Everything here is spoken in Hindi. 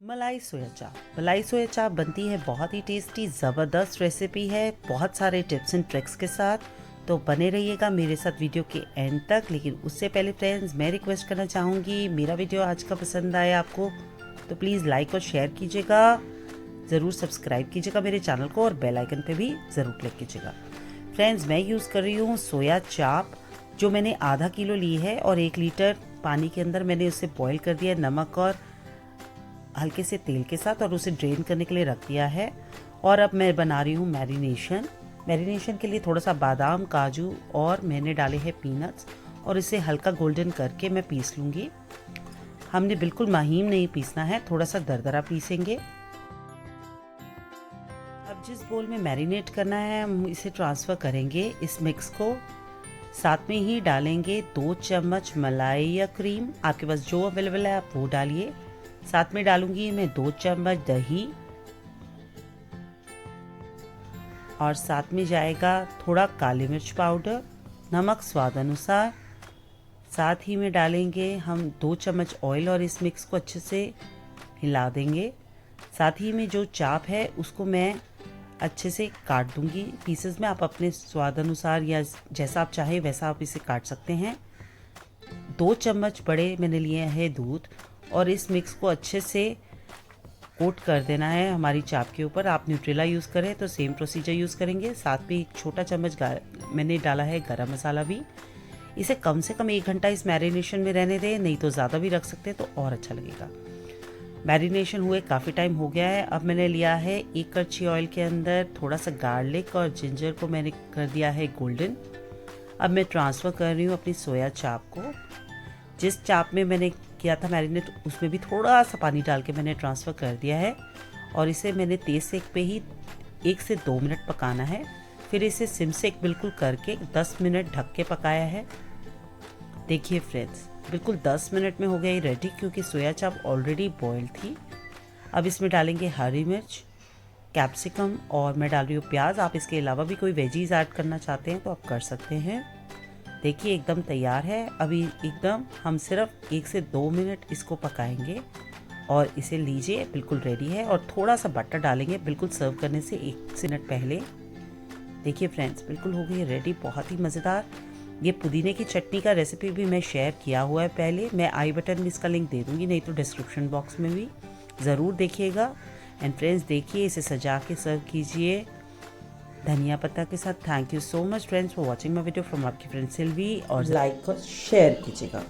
मलाई सोया चाप बनती है बहुत ही टेस्टी, ज़बरदस्त रेसिपी है बहुत सारे टिप्स एंड ट्रिक्स के साथ। तो बने रहिएगा मेरे साथ वीडियो के एंड तक। लेकिन उससे पहले फ्रेंड्स, मैं रिक्वेस्ट करना चाहूँगी, मेरा वीडियो आज का पसंद आया आपको तो प्लीज़ लाइक और शेयर कीजिएगा, ज़रूर सब्सक्राइब कीजिएगा मेरे चैनल को और बेल आइकन पे भी ज़रूर क्लिक कीजिएगा। फ्रेंड्स, मैं यूज़ कर रही हूँ सोया चाप, जो मैंने आधा किलो ली है और 1 लीटर पानी के अंदर मैंने उसे बॉईल कर दिया नमक और हल्के से तेल के साथ, और उसे ड्रेन करने के लिए रख दिया है। और अब मैं बना रही हूँ मैरिनेशन के लिए थोड़ा सा बादाम, काजू और मैंने डाले हैं पीनट्स, और इसे हल्का गोल्डन करके मैं पीस लूँगी। हमने बिल्कुल महीन नहीं पीसना है, थोड़ा सा दरदरा पीसेंगे। अब जिस बोल में मैरिनेट करना है हम इसे ट्रांसफ़र करेंगे इस मिक्स को। साथ में ही डालेंगे 2 चम्मच मलाई या क्रीम, आपके पास जो अवेलेबल है आप वो डालिए। साथ में डालूंगी मैं 2 चम्मच दही, और साथ में जाएगा थोड़ा काली मिर्च पाउडर, नमक स्वाद अनुसार। साथ ही में डालेंगे हम 2 चम्मच ऑयल और इस मिक्स को अच्छे से हिला देंगे। साथ ही में जो चाप है उसको मैं अच्छे से काट दूंगी पीसेस में, आप अपने स्वाद अनुसार या जैसा आप चाहे वैसा आप इसे काट सकते हैं। 2 चम्मच बड़े मैंने लिए हैं दूध, और इस मिक्स को अच्छे से कोट कर देना है हमारी चाप के ऊपर। आप न्यूट्रेला यूज़ करें तो सेम प्रोसीजर यूज़ करेंगे। साथ में 1 छोटा चम्मच मैंने डाला है गरम मसाला भी। इसे कम से कम 1 घंटा इस मैरिनेशन में रहने दें, नहीं तो ज़्यादा भी रख सकते हैं तो और अच्छा लगेगा। मैरिनेशन हुए काफ़ी टाइम हो गया है। अब मैंने लिया है 1 कड़छी ऑयल के अंदर थोड़ा सा गार्लिक और जिंजर को मैंने कर दिया है गोल्डन। अब मैं ट्रांसफ़र कर रही हूँ अपनी सोया चाप को। जिस चाप में मैंने किया था मैरिनेट, उसमें भी थोड़ा सा पानी डाल के मैंने ट्रांसफ़र कर दिया है, और इसे मैंने तेज़ सेक पे ही 1 से 2 मिनट पकाना है। फिर इसे सिम सेक बिल्कुल करके 10 मिनट ढक के पकाया है। देखिए फ्रेंड्स, बिल्कुल 10 मिनट में हो गया ये रेडी, क्योंकि सोया चाप ऑलरेडी बॉयल थी। अब इसमें डालेंगे हरी मिर्च, कैप्सिकम, और मैं डाल रही हूँ प्याज। आप इसके अलावा भी कोई वेजीज ऐड करना चाहते हैं तो आप कर सकते हैं। देखिए एकदम तैयार है। अभी एकदम हम सिर्फ 1 से 2 मिनट इसको पकाएंगे और इसे लीजिए, बिल्कुल रेडी है। और थोड़ा सा बटर डालेंगे बिल्कुल सर्व करने से 1 मिनट पहले। देखिए फ्रेंड्स, बिल्कुल हो गई रेडी, बहुत ही मज़ेदार। ये पुदीने की चटनी का रेसिपी भी मैं शेयर किया हुआ है पहले, मैं आई बटन में इसका लिंक दे दूँगी, नहीं तो डिस्क्रिप्शन बॉक्स में भी ज़रूर देखिएगा। एंड फ्रेंड्स देखिए, इसे सजा के सर्व कीजिए धनिया पत्ता के साथ। Thank you so much friends for watching my video from आपकी फ्रेंड सिल्वी, और लाइक और शेयर कीजिएगा।